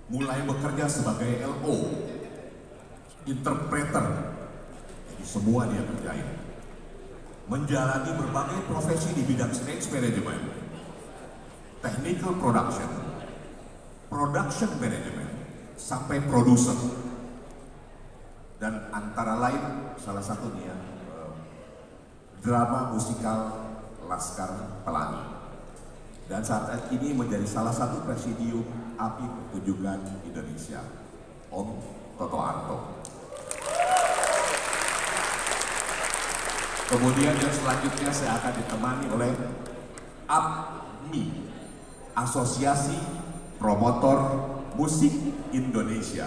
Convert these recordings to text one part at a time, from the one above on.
mulai bekerja sebagai LO, interpreter, jadi semua dia kerjain. Menjalani berbagai profesi di bidang stage management, technical production, production management, sampai produser. Dan antara lain salah satunya drama musikal Laskar Pelangi. Dan saat ini menjadi salah satu presidium API Pertunjukan Indonesia, Om Toto Arto. Kemudian yang selanjutnya saya akan ditemani oleh APMI, Asosiasi Promotor Musik Indonesia.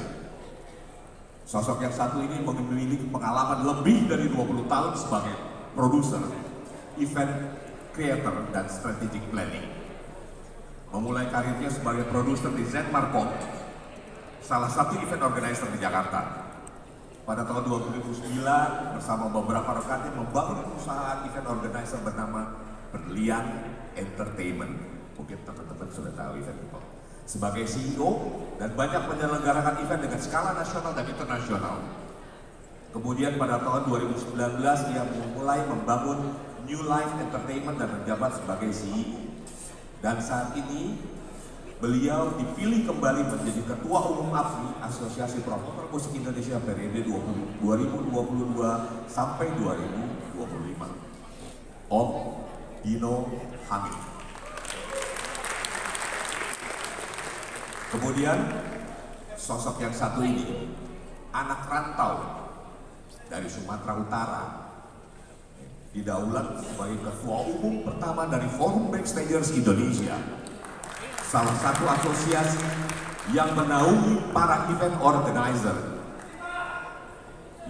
Sosok yang satu ini memiliki pengalaman lebih dari 20 tahun sebagai produser, event creator, dan strategic planning. Memulai karirnya sebagai produser di Z Marcom, salah satu event organizer di Jakarta. Pada tahun 2009 bersama beberapa rekannya membangun perusahaan event organizer bernama Berlian Entertainment. Mungkin teman-teman sudah tahu event itu. Sebagai CEO dan banyak menyelenggarakan event dengan skala nasional dan internasional. Kemudian pada tahun 2019 ia mulai membangun New Life Entertainment dan menjabat sebagai CEO. Dan saat ini beliau dipilih kembali menjadi Ketua Umum APMI, Asosiasi Promotor Musik Indonesia periode 2022 sampai 2025. Om Dino Hamid. Kemudian sosok yang satu ini anak rantau dari Sumatera Utara, didaulat sebagai Ketua Umum pertama dari Forum Backstagers Indonesia, salah satu asosiasi yang menaungi para event organizer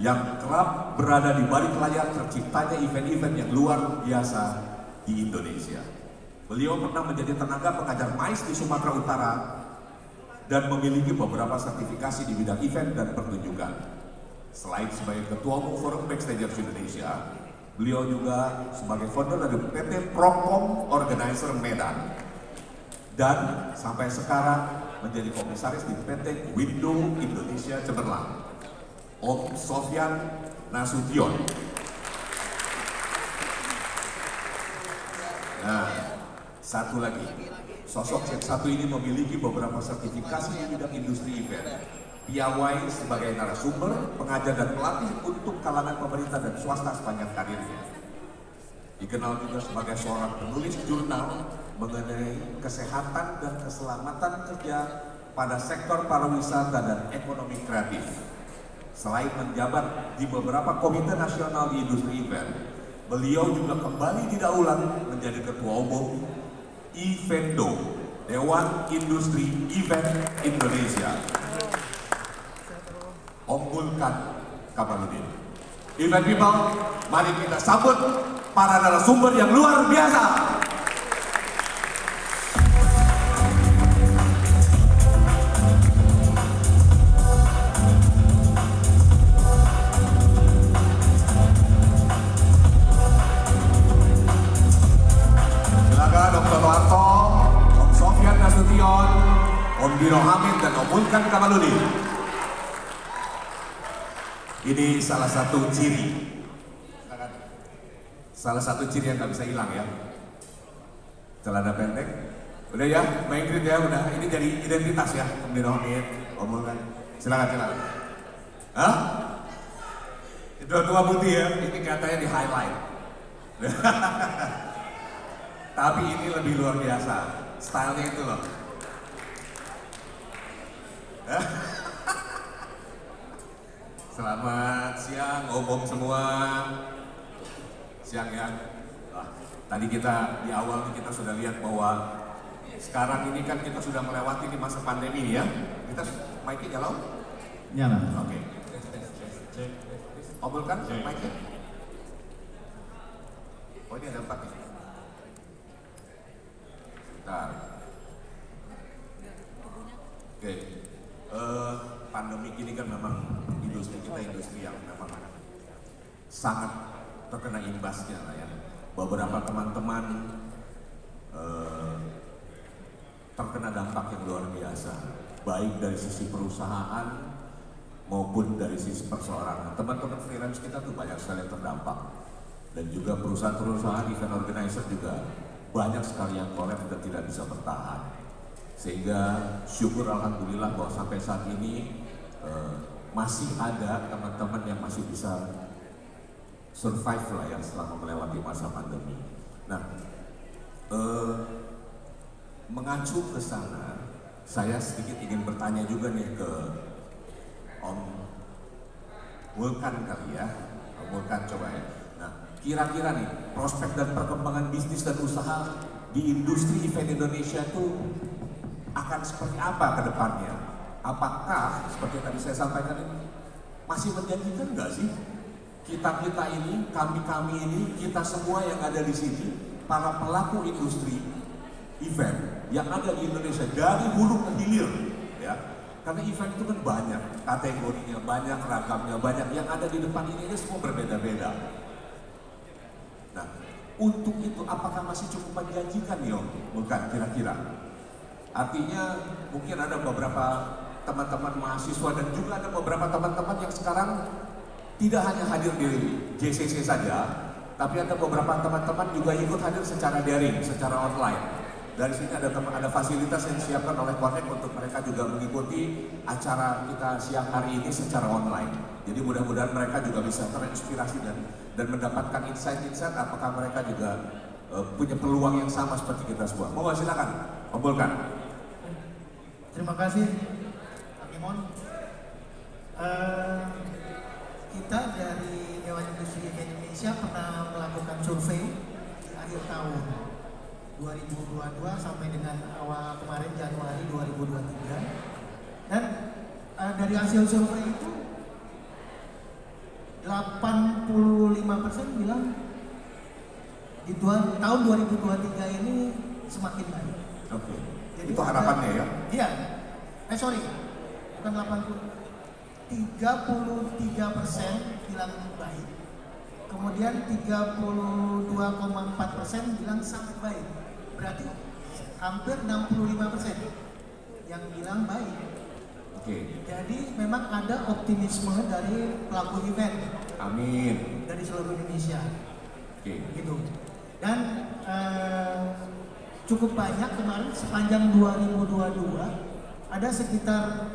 yang kerap berada di balik layar terciptanya event-event yang luar biasa di Indonesia. Beliau pernah menjadi tenaga pengajar MICE di Sumatera Utara dan memiliki beberapa sertifikasi di bidang event dan pertunjukan. Selain sebagai Ketua Umum Forum Backstagers Indonesia, beliau juga sebagai founder dari PT Prokom Organizer Medan. Dan sampai sekarang menjadi komisaris di PT Window Indonesia Cemerlang. Om Sofyan Nasution. Nah, satu lagi. Sosok yang satu ini memiliki beberapa sertifikasi di bidang industri event. Piawai sebagai narasumber, pengajar dan pelatih untuk kalangan pemerintah dan swasta sepanjang karirnya. Dikenal juga sebagai seorang penulis jurnal mengenai kesehatan dan keselamatan kerja pada sektor pariwisata dan ekonomi kreatif. Selain menjabat di beberapa komite nasional di industri event, beliau juga kembali didaulat menjadi Ketua Umum Evendo, Dewan Industri Event Indonesia. Om Vulkan Kamaludin. Event people, mari kita sambut para narasumber yang luar biasa. Silakan Om Toto Arto, Om Sofyan Nasution, Om Dino Hamid, dan Om Vulkan Kamaludin. Ini salah satu ciri, yang nggak bisa hilang ya. Celana pendek, udah ya, main grid ya, udah. Ini jadi identitas ya, Om Dino Hamid, Om Vulkan. Silakan. Hah? Itu tua putih ya, ini katanya di highlight. Tapi ini lebih luar biasa, stylenya itu loh. Selamat siang, om semua. Siang ya. Tadi kita di awal kita sudah lihat bahwa sekarang ini kan kita sudah melewati di masa pandemi ya. Kita mic-nya nyala? Nyala. Oke. Om kan mic-nya? Oh ini ada 4 nih. Bentar. Oke. Pandemi ini kan memang industri kita industri yang memang sangat terkena imbasnya lah ya. Beberapa teman-teman terkena dampak yang luar biasa, baik dari sisi perusahaan maupun dari sisi perseorangan. Teman-teman freelance kita tuh banyak sekali yang terdampak, dan juga perusahaan-perusahaan event organizer juga banyak sekali yang kolaps dan tidak bisa bertahan. Sehingga syukur alhamdulillah bahwa sampai saat ini masih ada teman-teman yang masih bisa survive lah ya selama melewati masa pandemi. Nah, mengacu ke sana, saya sedikit ingin bertanya juga nih ke Om Vulkan kali ya. Om Vulkan coba ya. Nah, kira-kira nih prospek dan perkembangan bisnis dan usaha di industri event Indonesia itu akan seperti apa ke depannya? Apakah seperti tadi saya sampaikan ini masih menjanjikan nggak sih? Kita ini, kami ini, kita semua yang ada di sini, para pelaku industri event yang ada di Indonesia dari hulu ke hilir, ya. Karena event itu kan banyak kategorinya, banyak ragamnya, banyak yang ada di depan ini semua berbeda-beda. Nah, untuk itu apakah masih cukup menjanjikan nih Om? Bukan kira-kira. Artinya mungkin ada beberapa teman-teman mahasiswa dan juga ada beberapa teman-teman yang sekarang tidak hanya hadir di JCC saja, tapi ada beberapa teman-teman juga ikut hadir secara daring, secara online. Dari sini ada fasilitas yang disiapkan oleh Connect untuk mereka juga mengikuti acara kita siang hari ini secara online. Jadi mudah-mudahan mereka juga bisa terinspirasi dan mendapatkan insight-insight apakah mereka juga punya peluang yang sama seperti kita semua. Mau silakan, kumpulkan. Terima kasih, Pak Imon. Kita dari Dewan Industri Indonesia pernah melakukan survei di akhir tahun 2022 sampai dengan awal kemarin Januari 2023, dan dari hasil survei itu 85% bilang di tahun 2023 ini semakin baik. Oke. Jadi itu harapannya ya? Iya. Bukan 80. 33% bilang baik. Kemudian 32,4% bilang sangat baik. Berarti hampir 65% yang bilang baik. Oke. Jadi memang ada optimisme dari pelaku event. Amin. Dari seluruh Indonesia. Oke. Gitu. Dan cukup banyak kemarin sepanjang 2022 ada sekitar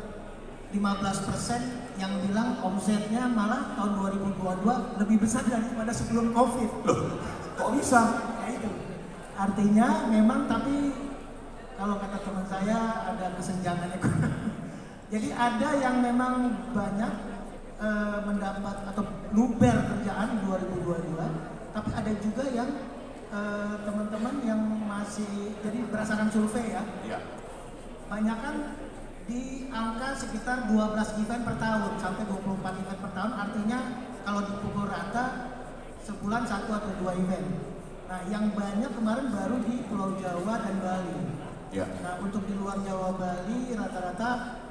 15% yang bilang omsetnya malah tahun 2022 lebih besar daripada sebelum COVID. Loh, kok bisa? Ya itu. Artinya memang, tapi kalau kata teman saya ada kesenjangan ekonomi. Jadi ada yang memang banyak mendapat atau luber kerjaan 2022, tapi ada juga yang teman-teman yang masih, jadi berdasarkan survei ya. Iya. Banyakan di angka sekitar 12 event per tahun sampai 24 event per tahun, artinya kalau dipukul rata sebulan 1 atau 2 event. Nah, yang banyak kemarin baru di Pulau Jawa dan Bali. Ya. Nah, untuk di luar Jawa Bali rata-rata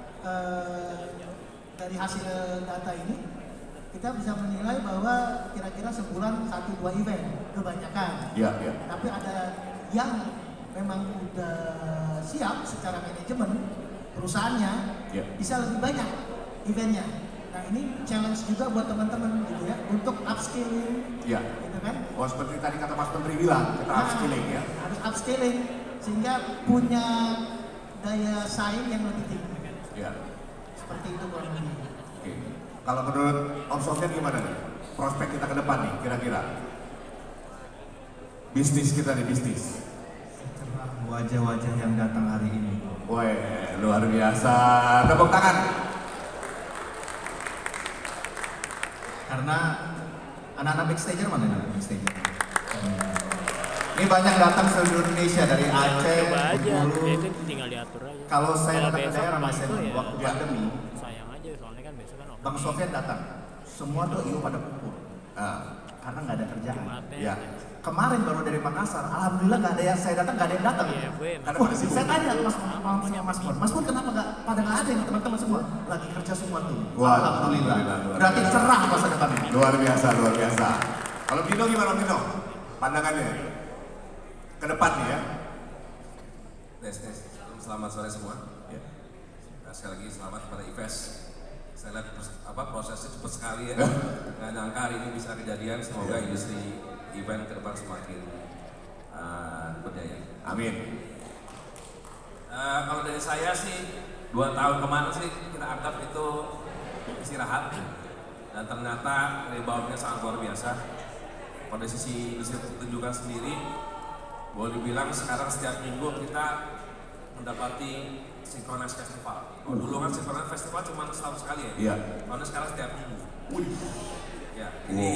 dari hasil data ini kita bisa menilai bahwa kira-kira sebulan 1-2 event kebanyakan. Iya, iya. Tapi ada yang memang udah siap secara manajemen perusahaannya, ya, bisa lebih banyak eventnya. Nah, ini challenge juga buat teman-teman gitu ya, untuk upskilling, ya, gitu kan? Oh, seperti tadi kata Mas Menteri bilang, kita upskilling ya. Harus upskilling sehingga punya daya saing yang lebih tinggi. Ya. Seperti itu kurang lebih. Oke. Kalau menurut Om Sofyan gimana nih? Prospek kita ke depan nih, kira-kira? Bisnis kita nih, bisnis. Secerah wajah-wajah yang datang hari ini. Woi, luar biasa. Tepuk tangan. Karena anak-anak backstager mana anak backstager? Ini banyak datang seluruh Indonesia dari Aceh, Bengkulu. Itu tinggal diatur aja. Kalau saya datang ke besok daerah Bang Mas, itu ya, waktu pandemi, sayang aja soalnya kan besok kan Bang Sofyan datang. Semua tuh IO pada kumpul. Karena nggak ada kerjaan. Jumatnya. Ya. Kemarin baru dari Makassar, alhamdulillah nggak ada yang saya datang, nggak ada yang datang. Iya, gue Karena Wah, pada sibuk. saya tanya Mas Pur kenapa nggak pada nggak ada yang teman-teman semua lagi kerja semua tuh. Wah, Alhamdulillah. luar Berarti biasa. cerah masa depan ini. Luar biasa, luar biasa. Kalau Dino gimana Dino? Pandangannya ke depan nih ya. Tes. selamat sore semua. Ya. Nah, sekali lagi selamat kepada IFES. Saya lihat prosesnya cepat sekali ya. Nggak nyangka hari ini bisa kejadian. Semoga industri event ke depan semakin berjaya. Amin. Kalau dari saya sih 2 tahun kemarin sih kita anggap itu istirahat dan ternyata reboundnya sangat luar biasa. Pada sisi industri pertunjukan sendiri, boleh dibilang sekarang setiap minggu kita mendapati Synchronize Festival. Dulu kan Synchronize Festival cuma setahun sekali ya. Iya. Kalau sekarang setiap minggu. Ya, jadi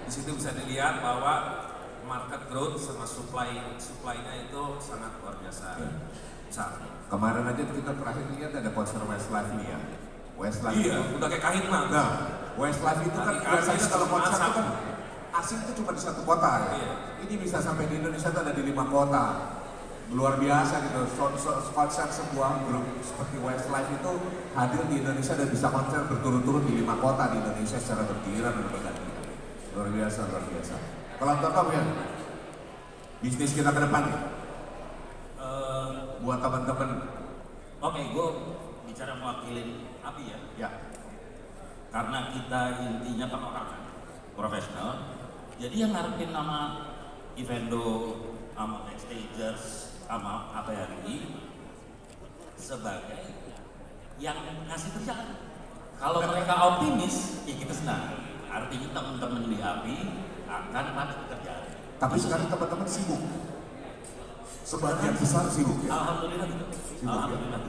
di situ bisa dilihat bahwa market growth sama supply-nya itu sangat luar biasa besar. Kemarin aja kita terakhir lihat ada konser Westlife ini ya. Westlife Iya, itu, udah kayak kahitna. nah, Westlife itu kan biasanya kalau konser itu kan asing itu cuma di 1 kota ya. Iya. Ini bisa sampai di Indonesia itu ada di 5 kota. Luar biasa gitu. Konser sebuah grup seperti Westlife itu hadir di Indonesia dan bisa konser berturut-turut di 5 kota di Indonesia secara bergiliran dan bergantian. Luar biasa, luar biasa. Kalau Toto ya, bisnis kita ke depan nih. Buat teman-teman. Oke, gue bicara mewakilin API ya. Ya. Karena kita intinya perorangan, profesional. Jadi yang ngarepin nama Evendo, sama Backstagers, sama APRI sebagai yang ngasih kerjaan. Kalau mereka optimis, ya kita senang. Artinya teman-teman di API akan dapat pekerjaan. Tapi sekarang teman-teman sibuk. Sebagian besar sibuk ya. Alhamdulillah gitu. Sibuk, Alhamdulillah.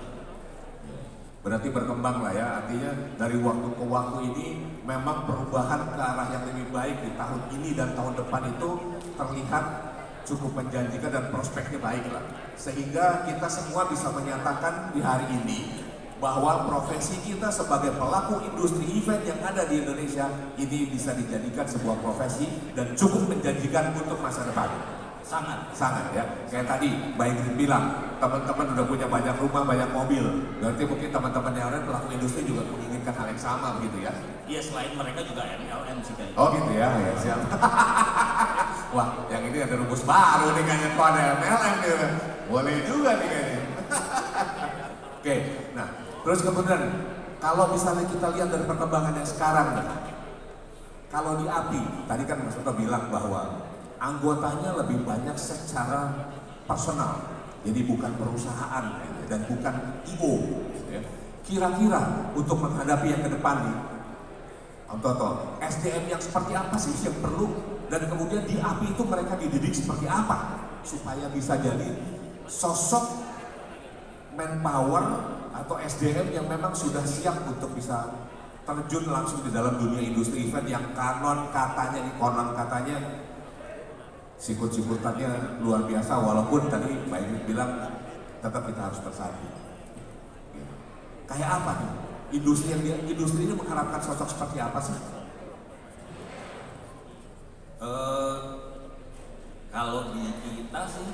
ya? Berarti berkembang lah ya, artinya dari waktu ke waktu ini memang perubahan ke arah yang lebih baik di tahun ini dan tahun depan itu terlihat cukup menjanjikan dan prospeknya baik lah. Sehingga kita semua bisa menyatakan di hari ini bahwa profesi kita sebagai pelaku industri event yang ada di Indonesia ini bisa dijadikan sebuah profesi dan cukup menjanjikan untuk masa depan. Sangat ya. Kayak tadi Mbak Ingrid bilang, teman-teman udah punya banyak rumah, banyak mobil. Berarti mungkin teman-teman yang lain pelaku industri juga menginginkan hal yang sama begitu ya. Iya, selain mereka juga MLM sih kayaknya. Oh gitu ya, ya siap. Wah, yang ini ada rumus baru nih kayaknya, kok ada MLM nih. Boleh juga nih kayaknya. Oke, nah terus kemudian kalau misalnya kita lihat dari perkembangan yang sekarang nih, kalau di API, tadi kan Mas Toto bilang bahwa anggotanya lebih banyak secara personal, jadi bukan perusahaan dan bukan IO. Ya. Kira-kira untuk menghadapi yang ke depan nih, Om Toto, SDM yang seperti apa sih yang perlu dan kemudian di API itu mereka dididik seperti apa supaya bisa jadi sosok manpower atau SDM yang memang sudah siap untuk bisa terjun langsung di dalam dunia industri event yang konon katanya sikut-sikutannya luar biasa, walaupun tadi Mbak Ingrid bilang tetap kita harus bersatu. Gitu. Kayak apa nih? Industri ini mengharapkan sosok seperti apa sih? Kalau di kita sih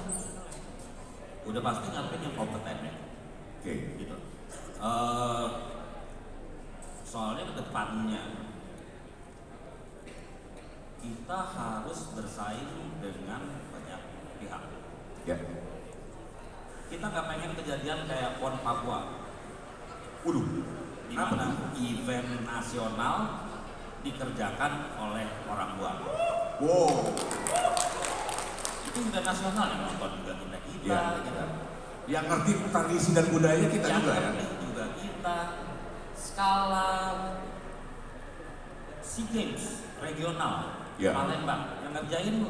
udah pasti ngarepin yang kompeten ya. Oke. Gitu. Soalnya ke depannya kita harus bersaing dengan banyak pihak. Ya. Kita nggak pengen kejadian kayak PON Papua. Di mana event nasional dikerjakan oleh orang luar. Wow. Itu event nasional yang nonton juga kita. Ya, kita. Yang ngerti tradisi dan budayanya kita yang juga ya. ngerti juga kita. Skala SEA Games regional. Ya. Palembang yang ngerjain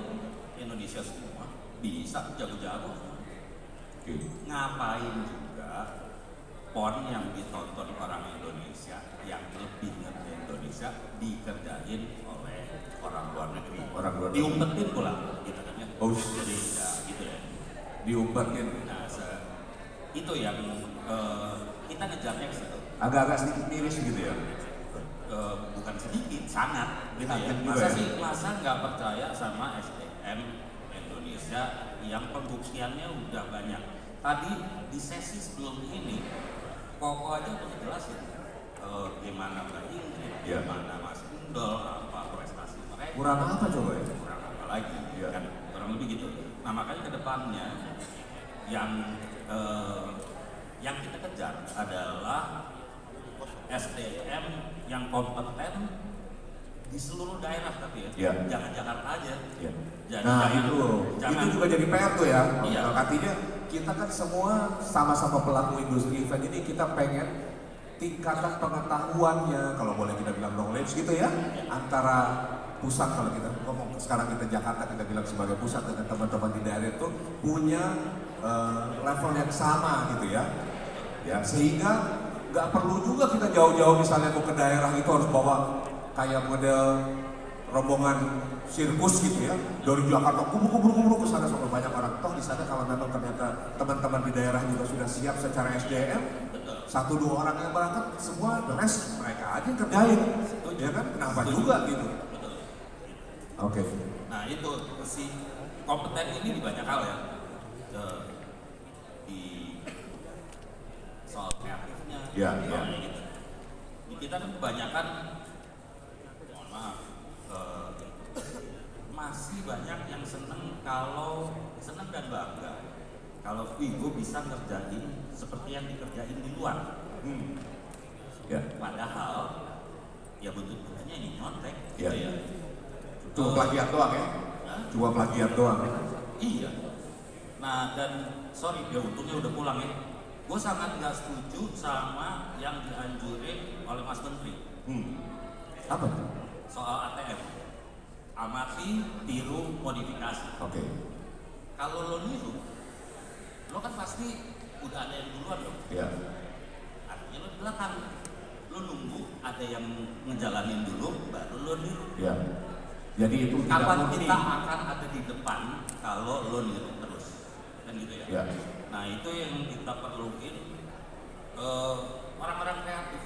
Indonesia semua bisa jago-jago. Ngapain juga PON yang ditonton orang Indonesia yang lebih ngerti Indonesia dikerjain oleh orang luar negeri. Orang luar negeri. Diumpetin pula gitu kan ya. Oh, jadi ya gitu ya. Diumpetin. Nah, itu yang kita ngejarnya ke situ. Agak-agak sedikit miris gitu ya. Bukan sedikit, sangat gitu ya. Masa nggak percaya sama SDM Indonesia yang pembuktiannya udah banyak. Tadi di sesi sebelum ini, Koko aja udah jelasin gimana Mbak Ingrid, gimana Mas Undol, apa prestasi mereka. Kurang apa coba ya? Kurang apa lagi, Ya. kan kurang lebih gitu. Nah makanya ke depannya yang Yang kita kejar adalah SDM yang kompeten di seluruh daerah, tapi Ya. jangan Jakarta aja. Ya. Jadi Nah jangan- itu juga jadi PR tuh ya. Iya. Artinya kita kan semua sama-sama pelaku industri event ini, kita pengen tingkatan pengetahuannya, kalau boleh kita bilang knowledge gitu ya, antara pusat, kalau kita ngomong sekarang kita Jakarta, kita bilang sebagai pusat, dengan teman-teman di daerah itu punya level yang sama gitu ya. Ya, sehingga nggak perlu juga kita jauh-jauh misalnya mau ke daerah itu harus bawa kayak model rombongan sirkus gitu ya, dari Jakarta kubur ke sana sampai banyak orang. Toh di sana kalau memang ternyata teman-teman di daerah juga sudah siap secara SDM, 1-2 orang yang berangkat, semua the rest mereka aja yang kerjain, ya kan? Kenapa juga gitu? Betul. Oke. Nah itu si kompeten ini di banyak hal ya. Di soal kreatifnya, Ya, soalnya ya. gitu. Di kita kan kebanyakan, mohon maaf, masih banyak yang seneng dan bangga kalau gue bisa ngerjain seperti yang dikerjain di luar. Ya. Padahal ya bentuk-bentuknya ini nyontek. Ya. Gitu ya. Cuma plagiat doang ya? Hah? Cuma plagiat doang. Iya. Nah dan sorry dia untungnya udah pulang ya. Gue sangat nggak setuju sama yang dianjurin oleh Mas Menteri Apa itu? soal ATM. Amati, tiru, modifikasi. Oke. Kalau lo niru, lo kan pasti udah ada yang duluan dong. Ya. Artinya lo di belakang. Lo nunggu ada yang ngejalanin dulu, baru lo niru. Ya. Jadi itu tidak Kapan murni. kita akan ada di depan kalau lo niru terus, kan gitu ya. Ya. Nah itu yang kita perluin orang-orang kreatif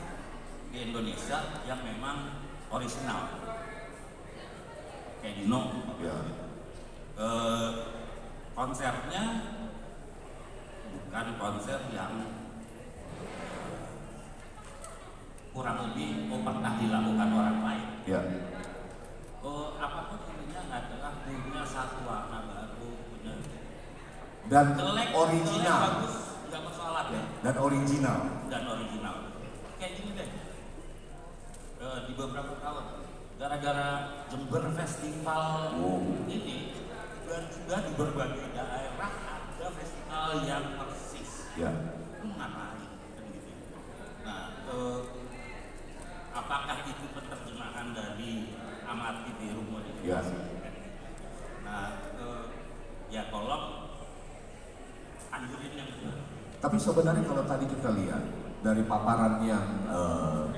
di Indonesia yang memang orisinal, kayak Dino. Ya. Konsernya bukan konser yang kurang lebih pernah dilakukan orang lain. Ya. Apapun intinya adalah punya satu warna baru, punya Dan jelek, original. bagus, nggak persoalan ya. Dan original. Dan original. Kayak gini deh, di beberapa tahun, gara-gara Jember Festival ini, dan juga di berbagai daerah ada festival yang persis. Ya. Ngapain? Kan gitu. Nah, apakah itu penerjemahan dari amati tiru modifikasi? Ya. Nah, ya tolong anjurin yang benar. Tapi sebenarnya kalau tadi kita lihat dari paparan yang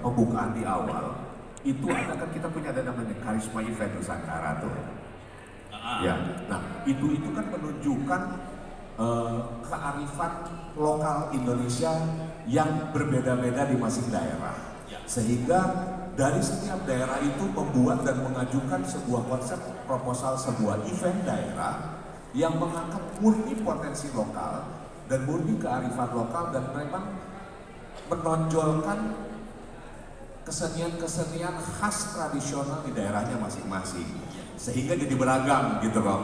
pembukaan di awal, itu ada kan kita punya ada namanya Karisma Event Nusantara tuh. Ya. Nah, itu kan menunjukkan kearifan lokal Indonesia yang berbeda-beda di masing daerah. Ya. Sehingga dari setiap daerah itu membuat dan mengajukan sebuah konsep proposal sebuah event daerah yang mengangkat murni potensi lokal dan murni kearifan lokal dan memang menonjolkan kesenian-kesenian khas tradisional di daerahnya masing-masing. Sehingga jadi beragam gitu loh.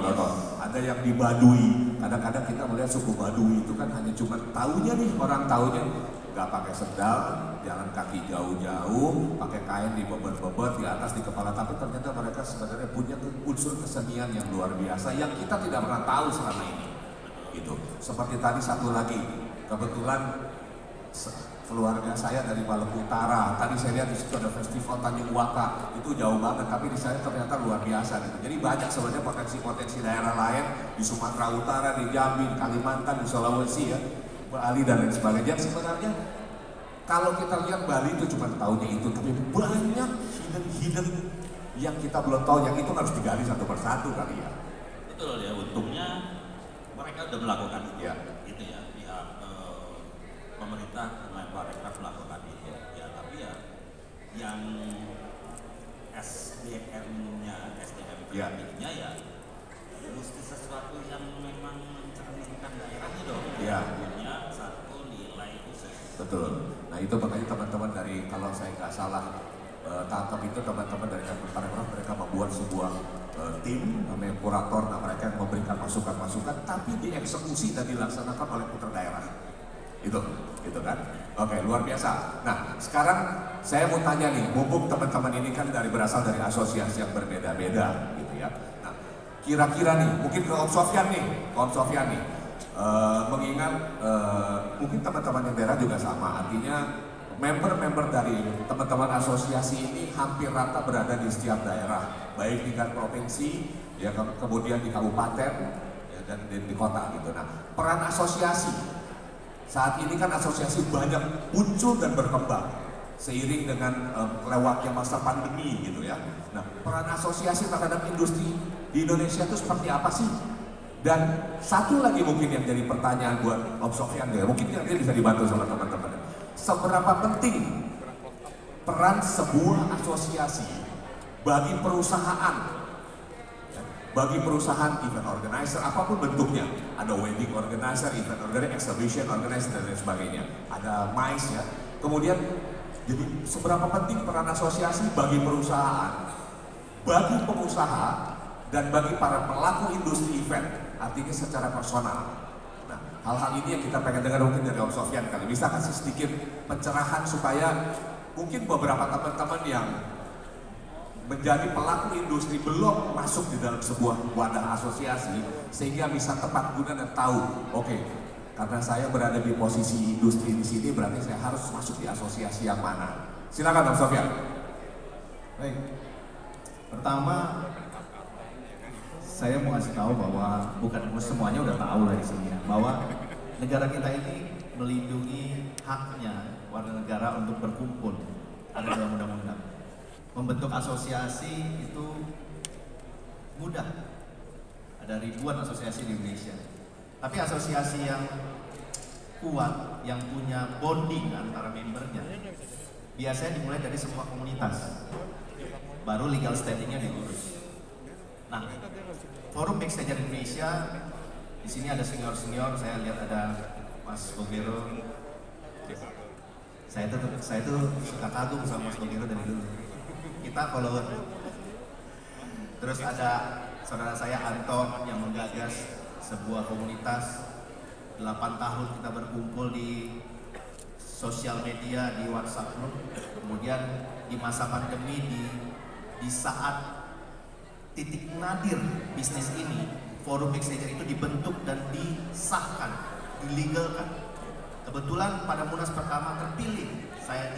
Ada yang di Baduy, kadang-kadang kita melihat suku Baduy itu kan hanya cuma taunya nih, orang taunya nggak pakai sendal, jalan kaki jauh-jauh, pakai kain di bebet-bebet di atas di kepala, tapi ternyata mereka sebenarnya punya unsur kesenian yang luar biasa yang kita tidak pernah tahu selama ini. Gitu. Seperti tadi satu lagi, kebetulan keluarga saya dari Maluku Utara. Tadi saya lihat di situ ada festival Tanjung Waka, itu jauh banget, tapi di sana ternyata luar biasa gitu. Jadi banyak sebenarnya potensi-potensi daerah lain di Sumatera Utara, di Jambi, di Kalimantan, di Sulawesi ya, Bali dan lain sebagainya. Sebenarnya kalau kita lihat Bali itu cuma tahunya itu, tapi banyak hidden yang kita belum tahu, yang itu harus digali satu persatu kali ya. Betul ya, untungnya mereka udah melakukan itu. Ya. Gitu ya, pihak pemerintah Kemenparekraf melakukan itu. Ya, tapi ya yang SDM-nya, SDM kreatifnya ya mesti sesuatu yang memang mencerminkan daerahnya dong. Ya. Punya satu nilai khusus. Betul. Nah itu makanya teman-teman dari, kalau saya nggak salah tangkap itu, teman-teman dari Kemenparekraf mereka membuat sebuah tim namanya kurator. Nah mereka yang memberikan masukan-masukan, tapi dieksekusi dan dilaksanakan oleh putra daerah. Itu. gitu kan? Oke, luar biasa. Nah, sekarang saya mau tanya nih, mumpung teman-teman ini kan berasal dari asosiasi yang berbeda-beda, gitu ya. Nah, kira-kira nih, mungkin ke Om Sofyan nih, mengingat mungkin teman-teman yang daerah juga sama, artinya member-member dari teman-teman asosiasi ini hampir rata berada di setiap daerah, baik tingkat provinsi, ya kemudian di kabupaten, ya, dan di kota gitu. Nah, peran asosiasi saat ini kan asosiasi banyak muncul dan berkembang seiring dengan lewatnya masa pandemi gitu ya. Nah, peran asosiasi terhadap industri di Indonesia itu seperti apa sih? Dan satu lagi mungkin yang jadi pertanyaan buat Om Sofyan ya, mungkin nanti bisa dibantu sama teman-teman. Seberapa penting peran sebuah asosiasi bagi perusahaan? Bagi perusahaan event organizer apapun bentuknya, ada wedding organizer, event organizer, exhibition organizer dan lain sebagainya, ada MICE ya. Kemudian jadi seberapa penting peran asosiasi bagi perusahaan, bagi pengusaha dan bagi para pelaku industri event, artinya secara personal. Nah, hal-hal ini yang kita pengen dengar mungkin dari Om Sofyan kali, bisa kasih sedikit pencerahan supaya mungkin beberapa teman-teman yang menjadi pelaku industri belum masuk di dalam sebuah wadah asosiasi sehingga bisa tepat guna dan tahu, oke, karena saya berada di posisi industri di sini berarti saya harus masuk di asosiasi yang mana. Silakan Om Sofyan. Baik. Pertama, saya mau kasih tahu bahwa bukan semuanya udah tahu lah di sini ya, bahwa negara kita ini melindungi haknya warga negara untuk berkumpul, ada dalam undang-undang. Membentuk asosiasi itu mudah, ada ribuan asosiasi di Indonesia. Tapi asosiasi yang kuat, yang punya bonding antara membernya, biasanya dimulai dari sebuah komunitas, baru legal standingnya diurus. Nah, Forum Backstage Indonesia, di sini ada senior-senior, saya lihat ada Mas Bogero. Saya tuh suka kagum sama Mas Bogero dari dulu. Kita follower. Terus ada saudara saya Anton yang menggagas sebuah komunitas 8 tahun kita berkumpul di sosial media, di WhatsApp group. Kemudian di masa pandemi di saat titik nadir bisnis ini, Forum Backstage itu dibentuk dan disahkan, dilegalkan. Kebetulan pada Munas pertama terpilih saya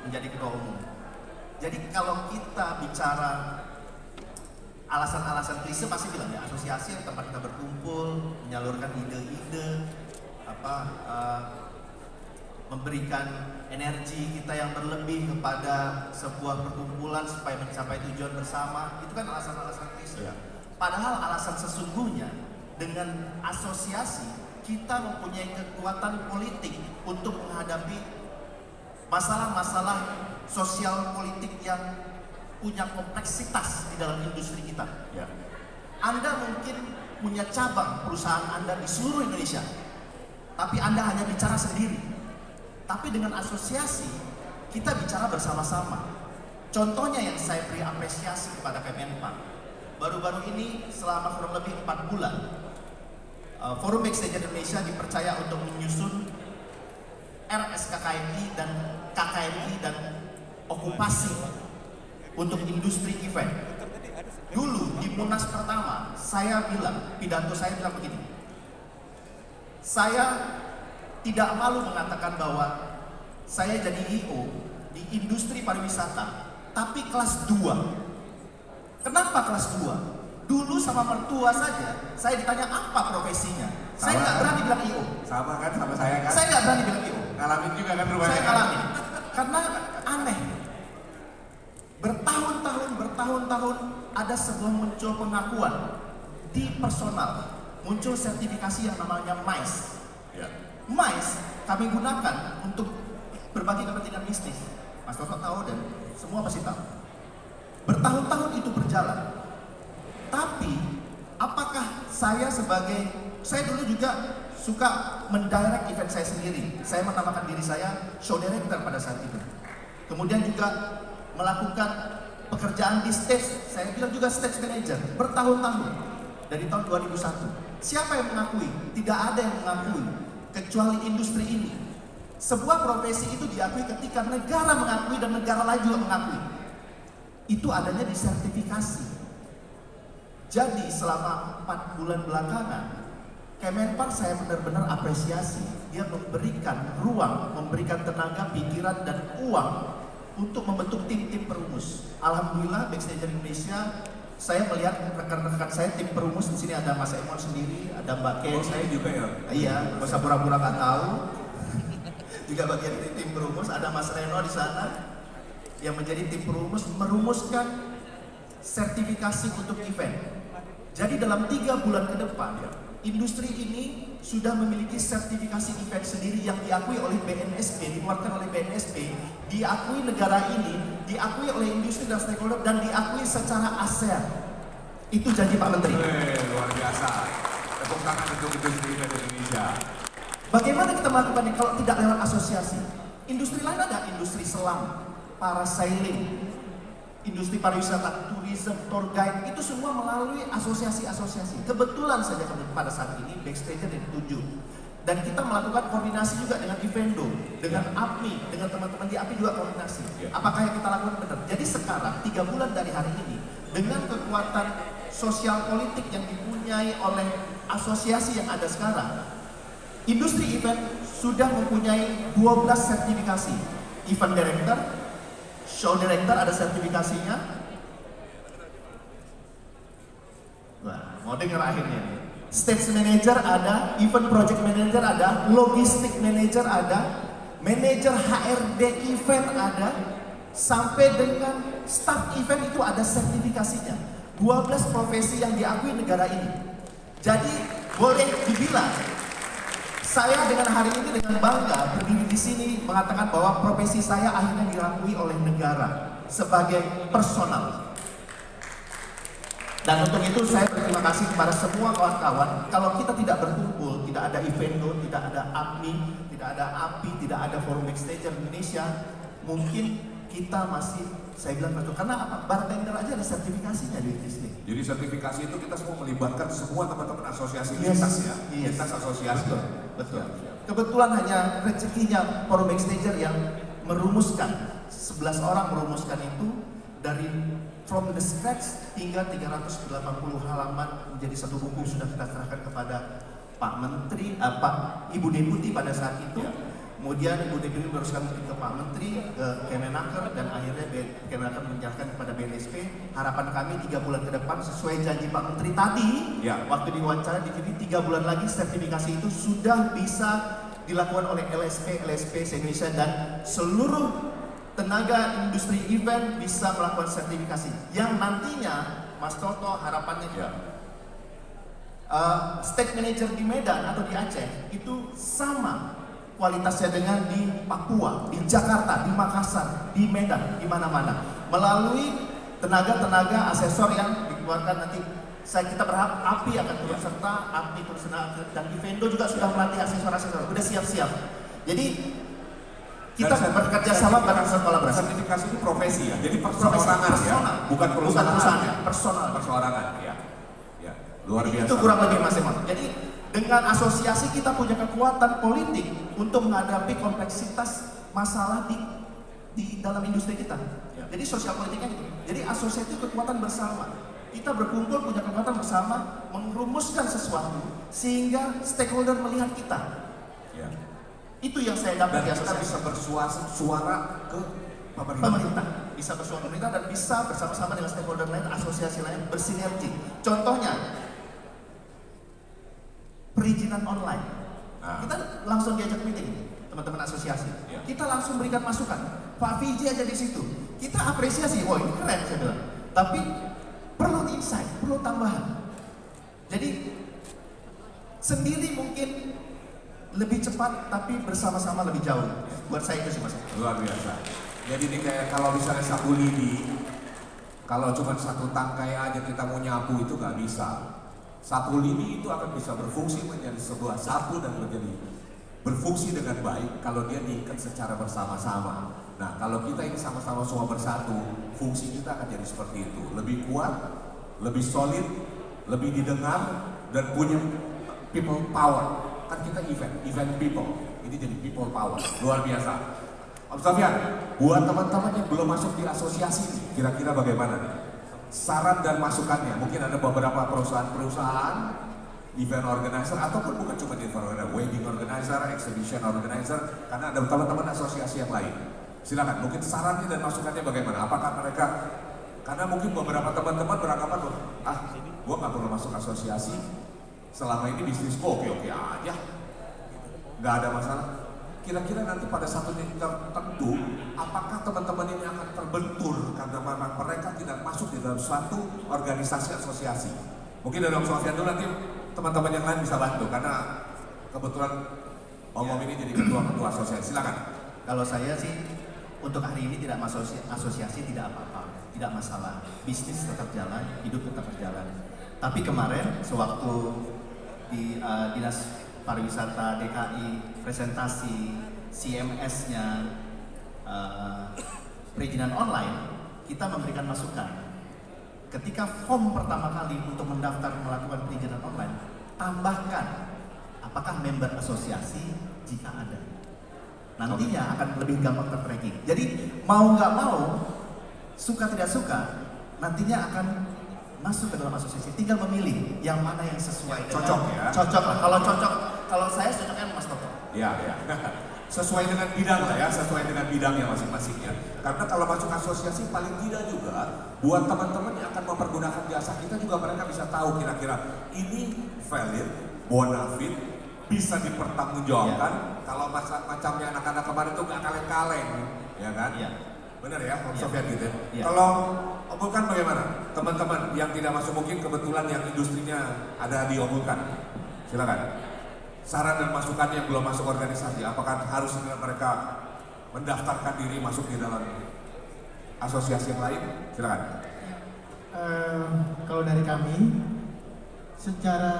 menjadi ketua umum. Jadi kalau kita bicara alasan-alasan klise pasti bilang ya asosiasi yang tempat kita berkumpul, menyalurkan ide-ide, memberikan energi kita yang berlebih kepada sebuah perkumpulan supaya mencapai tujuan bersama, itu kan alasan-alasan klise. Padahal alasan sesungguhnya dengan asosiasi kita mempunyai kekuatan politik untuk menghadapi masalah-masalah sosial politik yang punya kompleksitas di dalam industri kita. Ya. Anda mungkin punya cabang perusahaan Anda di seluruh Indonesia, tapi Anda hanya bicara sendiri. Tapi dengan asosiasi, kita bicara bersama-sama. Contohnya yang saya beri apresiasi kepada Kemenpan, baru-baru ini selama kurang lebih 4 bulan, Forum Backstage Indonesia dipercaya untuk menyusun RSKKMI dan KKMI dan okupasi untuk industri event. Dulu di Munas pertama, pidato saya bilang begini. Saya tidak malu mengatakan bahwa saya jadi IO di industri pariwisata, tapi kelas 2. Kenapa kelas 2? Dulu sama mertua saja, saya ditanya apa profesinya. Saya nggak berani bilang IO. Sama kan, sama saya kan? Saya nggak berani bilang IO. Ngalamin juga kan rumahnya? Saya ngalamin. Karena aneh. Bertahun-tahun ada sebuah muncul pengakuan di personal, muncul sertifikasi yang namanya MICE. Ya. MICE kami gunakan untuk berbagai kepentingan bisnis. Mas Toto tahu dan semua pasti tahu. Bertahun-tahun itu berjalan. Tapi apakah saya dulu juga suka mendirect event saya sendiri. Saya menamakan diri saya show director pada saat itu. Kemudian juga melakukan pekerjaan di stage, saya bilang juga stage manager bertahun-tahun dari tahun 2001. Siapa yang mengakui? Tidak ada yang mengakui kecuali industri ini. Sebuah profesi itu diakui ketika negara mengakui dan negara lain juga mengakui. Itu adanya di sertifikasi. Jadi selama 4 bulan belakangan, Kemenpar saya benar-benar apresiasi. Dia memberikan ruang, memberikan tenaga, pikiran, dan uang untuk membentuk tim-tim perumus. Alhamdulillah, Backstage Indonesia, saya melihat rekan-rekan saya tim perumus di sini ada Mas Emon sendiri, ada Mbak Ken. Oh, saya juga ya. Iya, nggak usah pura-pura nggak tahu. Juga bagian dari tim perumus, ada Mas Reno di sana yang menjadi tim perumus merumuskan sertifikasi untuk event. Jadi dalam 3 bulan ke depan, industri ini sudah memiliki sertifikasi event sendiri yang diakui oleh BNSP, dikeluarkan oleh BNSP, diakui negara ini, diakui oleh industri dan stakeholder, dan diakui secara ASEAN. Itu janji Pak Menteri. Luar biasa. Tepuk tangan untuk industri event Indonesia. Bagaimana kita melakukan ini kalau tidak lewat asosiasi? Industri lain ada, industri selam, parasailing, industri pariwisata, tourism, tour guide, itu semua melalui asosiasi-asosiasi. Kebetulan saja pada saat ini Backstage ditunjuk. Dan kita melakukan koordinasi juga dengan Evendo, dengan APMI, dengan teman-teman di APMI juga koordinasi. Apakah yang kita lakukan benar? Jadi sekarang, 3 bulan dari hari ini, dengan kekuatan sosial politik yang dipunyai oleh asosiasi yang ada sekarang, industri event sudah mempunyai 12 sertifikasi. Event director, show director ada sertifikasinya. Wah, mau dengar akhirnya. Stage manager ada, event project manager ada, logistik manager ada, manager HRD event ada, sampai dengan staff event itu ada sertifikasinya. 12 profesi yang diakui negara ini. Jadi boleh dibilang saya dengan hari ini dengan bangga berdiri di sini mengatakan bahwa profesi saya akhirnya diakui oleh negara sebagai personal. Dan untuk itu saya berterima kasih kepada semua kawan-kawan. Kalau kita tidak berkumpul, tidak ada Evendo, tidak ada APMI, tidak ada API, tidak ada Forum Backstage Indonesia, mungkin kita masih, saya bilang betul, karena apa? Bartender aja ada sertifikasinya di sini. Jadi sertifikasi itu kita semua melibatkan semua teman-teman asosiasi lintas ya, lintas asosiasi. Betul. Kebetulan hanya rezekinya Forum Backstage yang merumuskan, 11 orang merumuskan itu dari from the scratch hingga 380 halaman menjadi satu buku sudah kita serahkan kepada Pak Menteri, Pak Ibu Deputi pada saat itu. Kemudian Ibu Deputi meneruskan ke Pak Menteri, ke Kemenaker, dan akhirnya Kemenaker menyerahkan kepada BNSP. Harapan kami 3 bulan ke depan sesuai janji Pak Menteri tadi, waktu diwawancara di TV, 3 bulan lagi sertifikasi itu sudah bisa dilakukan oleh LSP se-Indonesia, dan seluruh tenaga industri event bisa melakukan sertifikasi. Yang nantinya Mas Toto harapannya juga state manager di Medan atau di Aceh itu sama kualitasnya dengan di Papua, di Jakarta, di Makassar, di Medan, di mana-mana, melalui tenaga-tenaga asesor yang dikeluarkan nanti. Kita berharap API akan turut serta, API turut serta, dan Evendo juga sudah melatih asesor-asesor, udah siap-siap. Jadi kita bekerja sama bareng kolaborasi. Sertifikasi itu profesi ya, jadi perseorangan ya, bukan perusahaan ya, personal, perseorangan ya. Luar biasa. Itu kurang lebih Mas Emon. Jadi dengan asosiasi kita punya kekuatan politik untuk menghadapi kompleksitas masalah di dalam industri kita. Jadi sosial politiknya gitu. Jadi asosiasi itu kekuatan bersama. Kita berkumpul punya kekuatan bersama, merumuskan sesuatu sehingga stakeholder melihat kita. Itu yang saya dapat. Dan kita bisa bersuara ke pemerintah. Bisa bersuara pemerintah dan bisa bersama-sama dengan stakeholder lain, asosiasi lain, bersinergi. Contohnya perizinan online. Kita langsung diajak meeting teman-teman asosiasi. Kita langsung berikan masukan. Pak Fiji aja di situ. Kita apresiasi. Wah, ini keren saya bilang. Tapi perlu insight, perlu tambahan. Jadi sendiri mungkin lebih cepat, tapi bersama-sama lebih jauh. Buat saya itu sih Mas. Luar biasa. Jadi ini kayak kalau misalnya sapu lidi, kalau cuma satu tangkai aja kita mau nyapu itu nggak bisa. Sapu lidi itu akan bisa berfungsi menjadi sebuah sapu dan menjadi berfungsi dengan baik kalau dia diikat secara bersama-sama. Nah, kalau kita ini sama-sama semua bersatu, fungsi kita akan jadi seperti itu. Lebih kuat, lebih solid, lebih didengar, dan punya people power. Kan kita event people. Ini jadi people power, luar biasa. Om Sofyan, buat teman-teman yang belum masuk di asosiasi ini, kira-kira bagaimana? Saran dan masukannya, mungkin ada beberapa perusahaan-perusahaan, event organizer, ataupun bukan cuma event organizer, wedding organizer, exhibition organizer, karena ada teman-teman asosiasi yang lain. Silakan, mungkin sarannya dan masukannya bagaimana? Apakah mereka, karena mungkin beberapa teman-teman beranggapan, gua nggak perlu masuk asosiasi, selama ini bisnisku oke-oke aja, nggak ada masalah. Kira-kira nanti pada satu titik tertentu, apakah teman-teman ini akan terbentur karena memang mereka tidak masuk di dalam suatu organisasi asosiasi? Mungkin dari Om Sofyan dulu, nanti teman-teman yang lain bisa bantu, karena kebetulan Om ini jadi ketua-ketua asosiasi. Silakan. Kalau saya sih, untuk hari ini tidak masuk asosiasi tidak apa-apa, tidak masalah. Bisnis tetap jalan, hidup tetap berjalan. Tapi kemarin sewaktu di Dinas Pariwisata DKI presentasi CMS-nya perizinan online, kita memberikan masukan. Ketika form pertama kali untuk mendaftar melakukan perizinan online, tambahkan apakah member asosiasi jika ada. Nantinya akan lebih gampang tertracking. Jadi mau nggak mau, suka tidak suka, nantinya akan masuk ke dalam asosiasi. Tinggal memilih yang mana yang sesuai. Cocok ya? Cocok lah. Kalau cocok, kalau saya cocoknya Mas Toto. Ya. Sesuai dengan bidang lah ya, sesuai dengan bidangnya masing-masingnya. Karena kalau masuk asosiasi paling tidak juga buat teman-teman yang akan mempergunakan jasa kita juga mereka bisa tahu kira-kira ini valid, bonafit, bisa dipertanggungjawabkan. Ya. Kalau macamnya anak-anak kemarin itu nggak kaleng-kaleng, ya kan? Ya. Benar ya, Om Sofyan gitu ya. Ya. Kalau Om Vulkan bagaimana? Teman-teman yang tidak masuk mungkin kebetulan yang industrinya ada di Om Vulkan. Silakan. Saran dan masukan yang belum masuk organisasi, apakah harus mereka mendaftarkan diri masuk di dalam asosiasi yang lain? Silakan. Kalau dari kami, secara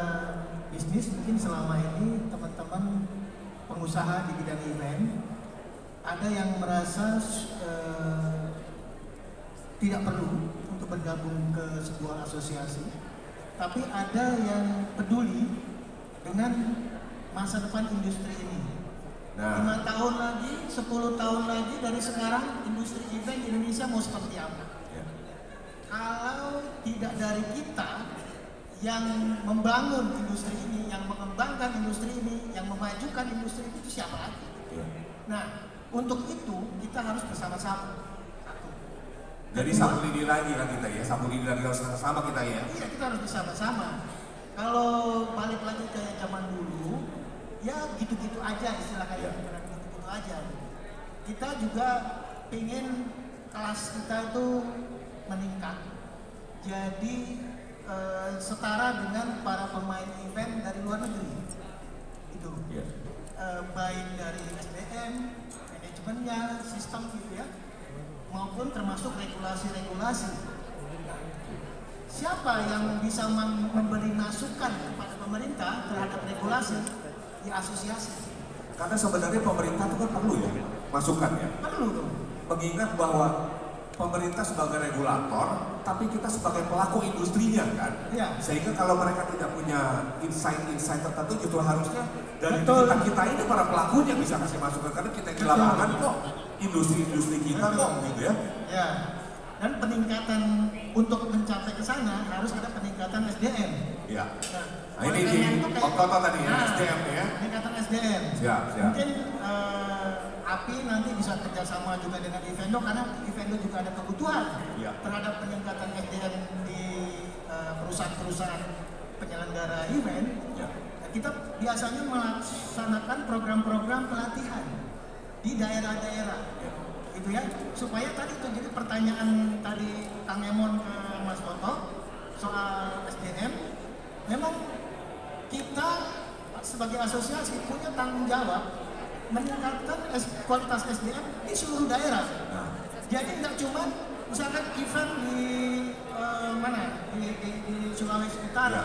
bisnis mungkin selama ini teman-teman pengusaha di bidang event ada yang merasa tidak perlu untuk bergabung ke sebuah asosiasi, tapi ada yang peduli dengan masa depan industri ini. 5 tahun lagi, 10 tahun lagi dari sekarang industri event Indonesia mau seperti apa? Ya. Kalau tidak dari kita yang membangun industri ini, yang mengembangkan industri ini, yang memajukan industri itu siapa lagi? Ya. Nah, untuk itu kita harus bersama-sama. Jadi sapu lidi lagi lah kita ya, sapu lidi lagi harus sama kita ya. Iya, kita harus bersama-sama. Kalau balik lagi kayak zaman dulu, ya gitu-gitu aja istilah kayak gitu-gitu aja. Kita juga pengen kelas kita itu meningkat. Jadi setara dengan para pemain event dari luar negeri. Itu. Yeah. Baik dari SDM, manajemennya, sistem gitu ya, maupun termasuk regulasi-regulasi. Siapa yang bisa memberi masukan kepada pemerintah terhadap regulasi? Di asosiasi. Karena sebenarnya pemerintah itu kan perlu ya masukan ya. Perlu dong. Mengingat bahwa pemerintah sebagai regulator, tapi kita sebagai pelaku industrinya kan. Ya. Sehingga kalau mereka tidak punya insight tertentu, justru harusnya dari kita ini para pelakunya bisa kasih masukan, karena kita di lapangan kok industri kita kok gitu ya. Ya. Dan peningkatan untuk mencapai ke sana harus ada peningkatan SDM. Iya. Nah, ini di Toto tadi ya, SDM ya. Peningkatan SDM. Siap. Mungkin API nanti bisa kerjasama juga dengan Evendo, karena Evendo juga ada kebutuhan terhadap peningkatan SDM di perusahaan-perusahaan penyelenggara event. Ya. Kita biasanya melaksanakan program-program pelatihan di daerah-daerah. Ya. Gitu ya, supaya tadi itu jadi pertanyaan tadi Kang Emon ke Mas Toto soal SDM, memang kita sebagai asosiasi punya tanggung jawab meningkatkan kualitas SDM di seluruh daerah. Jadi nggak cuma misalkan event di di Sulawesi Utara,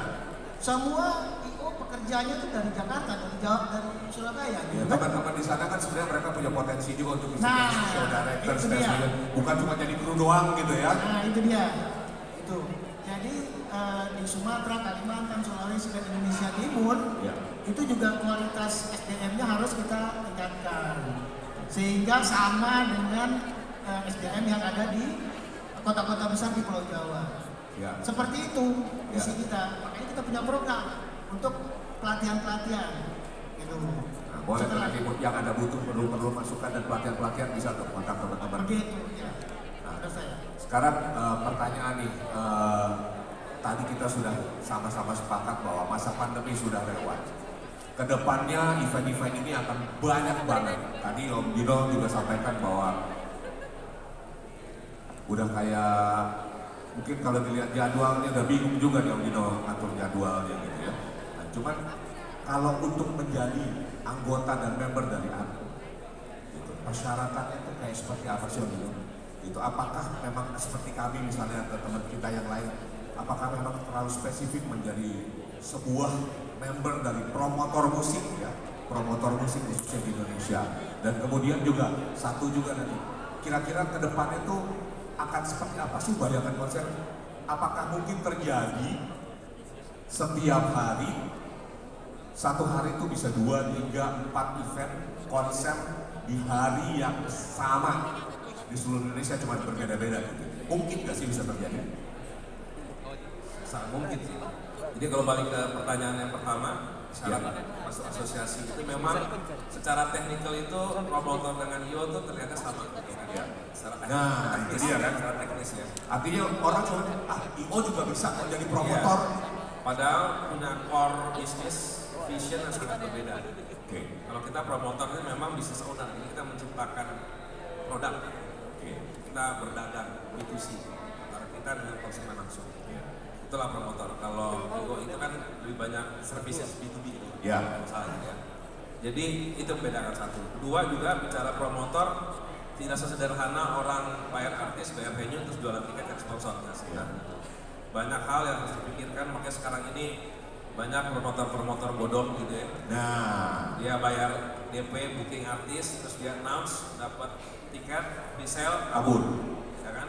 semua pekerjaannya itu dari Jakarta, dari Surabaya. Ya, teman-teman di sana kan sebenarnya mereka punya potensi juga untuk bisa jadi show director, bukan cuma jadi kru doang gitu ya. Nah itu dia, itu. Jadi di Sumatera, Kalimantan, Sulawesi, dan Indonesia Timur, itu juga kualitas SDM-nya harus kita tingkatkan sehingga sama dengan SDM yang ada di kota-kota besar di Pulau Jawa. Seperti itu misi kita, makanya kita punya program untuk pelatihan-pelatihan gitu. Boleh nanti yang ada butuh perlu masukan dan pelatihan bisa tuh kontak teman-teman. Begitu ya. Ada saya. Sekarang pertanyaan nih, tadi kita sudah sama-sama sepakat bahwa masa pandemi sudah lewat. Kedepannya event-event ini akan banyak banget. Tadi Om Dino juga sampaikan bahwa udah kayak mungkin kalau dilihat jadwalnya udah bingung juga nih Om Dino ngatur jadwalnya gitu ya. Nah, cuman kalau untuk menjadi anggota dan member dari APMI, gitu, persyaratannya itu kayak seperti apa sih Om Dino? Itu apakah memang seperti kami misalnya atau teman kita yang lain, apakah memang terlalu spesifik menjadi sebuah member dari promotor musik ya, promotor musik khususnya di Indonesia. Dan kemudian juga satu juga nanti, kira-kira ke depan itu akan seperti apa sih bayangan konser? Apakah mungkin terjadi setiap hari, satu hari itu bisa 2, 3, 4 event konser di hari yang sama di seluruh Indonesia, cuma berbeda-beda gitu. Mungkin nggak sih bisa terjadi? Sangat mungkin sih. Jadi kalau balik ke pertanyaan yang pertama, syarat masuk asosiasi itu memang secara teknikal itu promotor dengan IO itu ternyata sama. Ya, secara teknis, iya kan? secara teknis ya. Artinya orang cuma IO juga bisa kok jadi promotor. Ya. Padahal punya core bisnis vision yang sangat berbeda. Kalau kita promotor ini memang bisnis owner, ini kita menciptakan produk. Kita berdagang B2C antara kita dengan konsumen langsung. Itulah promotor. Kalau IO itu kan lebih banyak services B2B itu. Misalnya ya. Jadi itu membedakan satu. Kedua juga bicara promotor tidak sesederhana orang bayar artis, bayar venue terus jualan tiket ke sponsornya sebenarnya. Banyak hal yang harus dipikirkan, makanya sekarang ini banyak promotor-promotor bodong gitu ya. Dia bayar DP booking artis, terus dia announce dapat tiket, resell, kabur, ya kan?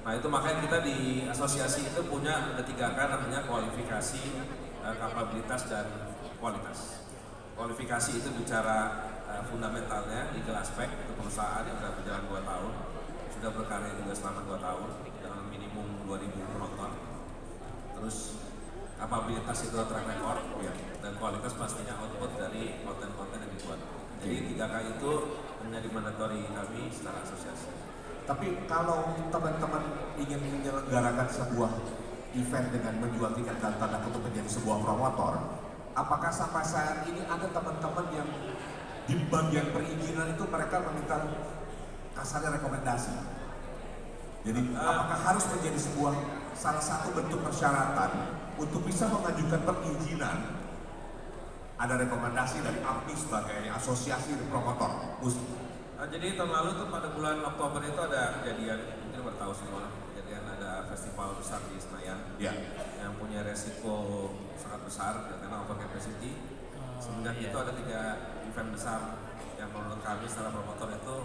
Nah itu makanya kita di asosiasi itu punya ada 3K namanya kualifikasi, kapabilitas dan kualitas. Kualifikasi itu bicara fundamentalnya, legal aspek, itu perusahaan yang sudah berjalan 2 tahun, sudah berkarya juga selama 2 tahun dengan minimum 2.000 penonton. Terus kapabilitas itu track record, dan kualitas pastinya output dari konten-konten yang dibuat. Jadi 3K itu menjadi mandatory kami secara asosiasi. Tapi kalau teman-teman ingin menyelenggarakan sebuah event dengan menjual tiket dan tanda kutip menjadi sebuah promotor, apakah sampai saat ini ada teman-teman yang di bagian perizinan itu mereka meminta kasarnya rekomendasi? Jadi apakah harus menjadi sebuah salah satu bentuk persyaratan untuk bisa mengajukan perizinan? Ada rekomendasi dari APMI sebagai asosiasi promotor musik. Jadi tahun lalu tuh pada bulan Oktober itu ada kejadian, mungkin bertahu semua, kejadian ada festival besar di Senayan yang punya resiko sangat besar karena over capacity. Semenjak itu ada 3 event besar yang menurut kami secara promotor itu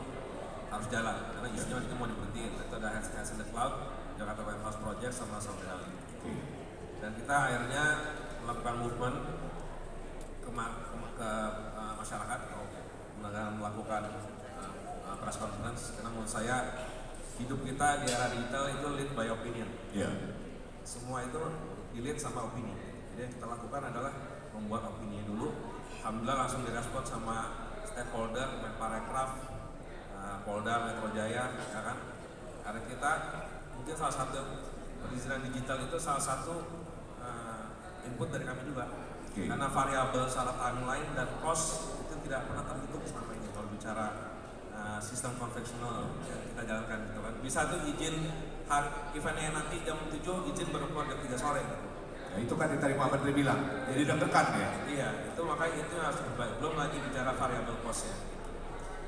harus jalan karena isunya itu mau diberhentiin. Itu ada Hands in the Cloud, Jakarta Live House Project sama Sound Rally. Dan kita akhirnya melakukan movement ke masyarakat dengan melakukan press conference, karena menurut saya hidup kita di era digital itu lead by opinion. Semua itu di lead sama opini. Jadi yang kita lakukan adalah membuat opini dulu. Alhamdulillah langsung direspon sama stakeholder, Menparekraf, Polda, Metro Jaya, ya kan. Karena kita mungkin salah satu perizinan digital itu salah satu input dari kami juga. Karena variabel secara timeline dan cost itu tidak pernah tertutup selama ini kalau bicara sistem konvensional yang kita jalankan gitu kan. Bisa tuh izin eventnya nanti jam 7 izin baru keluar jam 3 sore gitu. Ya, itu kan yang tadi Pak Menteri bilang, jadi deg-degan ya? Iya, itu makanya itu harus dibaik. Belum lagi bicara variabel cost ya.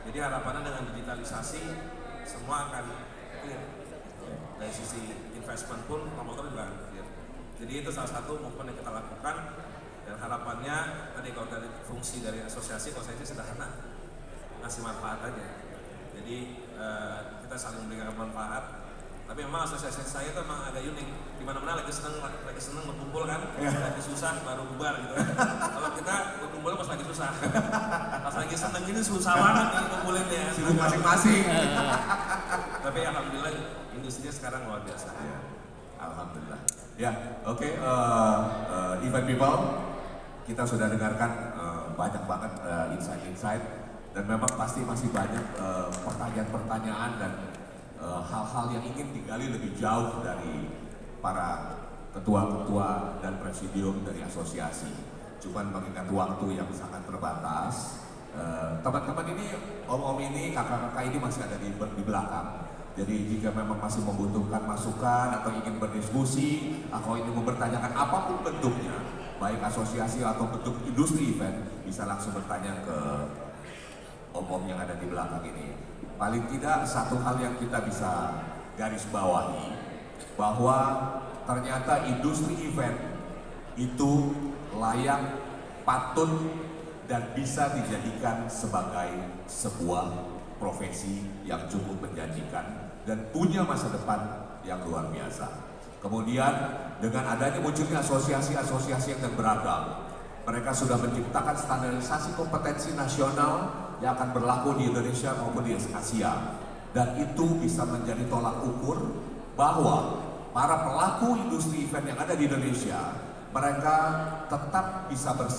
Jadi harapannya dengan digitalisasi semua akan clear. Dari sisi investment pun promotor juga akan clear. Jadi itu salah satu movement yang kita lakukan dan harapannya tadi kalau dari fungsi dari asosiasi sederhana, ngasih manfaat aja. Jadi kita saling memberikan manfaat Tapi memang asosiasi saya itu memang agak unik. Di mana-mana lagi seneng berkumpul kan, lagi susah baru bubar gitu. Kalau kita berkumpul pas lagi susah, pas lagi seneng ini susah banget nih kumpulinnya. Sibuk masing-masing. Tapi alhamdulillah industrinya sekarang luar biasa. Ya, alhamdulillah. Ya, oke, event people, kita sudah dengarkan banyak banget insight-insight, dan memang pasti masih banyak pertanyaan-pertanyaan dan hal-hal yang ingin digali lebih jauh dari para ketua-ketua dan presidium dari asosiasi. Cuman mengingat waktu yang sangat terbatas, teman-teman ini, om-om ini, kakak-kakak ini masih ada di belakang. Jadi jika memang masih membutuhkan masukan atau ingin berdiskusi atau ingin mempertanyakan apapun bentuknya, baik asosiasi atau bentuk industri event, bisa langsung bertanya ke om-om yang ada di belakang ini. Paling tidak satu hal yang kita bisa garis bawahi, bahwa ternyata industri event itu layak, patut, dan bisa dijadikan sebagai sebuah profesi yang cukup menjanjikan dan punya masa depan yang luar biasa. Kemudian dengan adanya munculnya asosiasi-asosiasi yang beragam, mereka sudah menciptakan standarisasi kompetensi nasional yang akan berlaku di Indonesia maupun di Asia, dan itu bisa menjadi tolak ukur bahwa para pelaku industri event yang ada di Indonesia, mereka tetap bisa bersama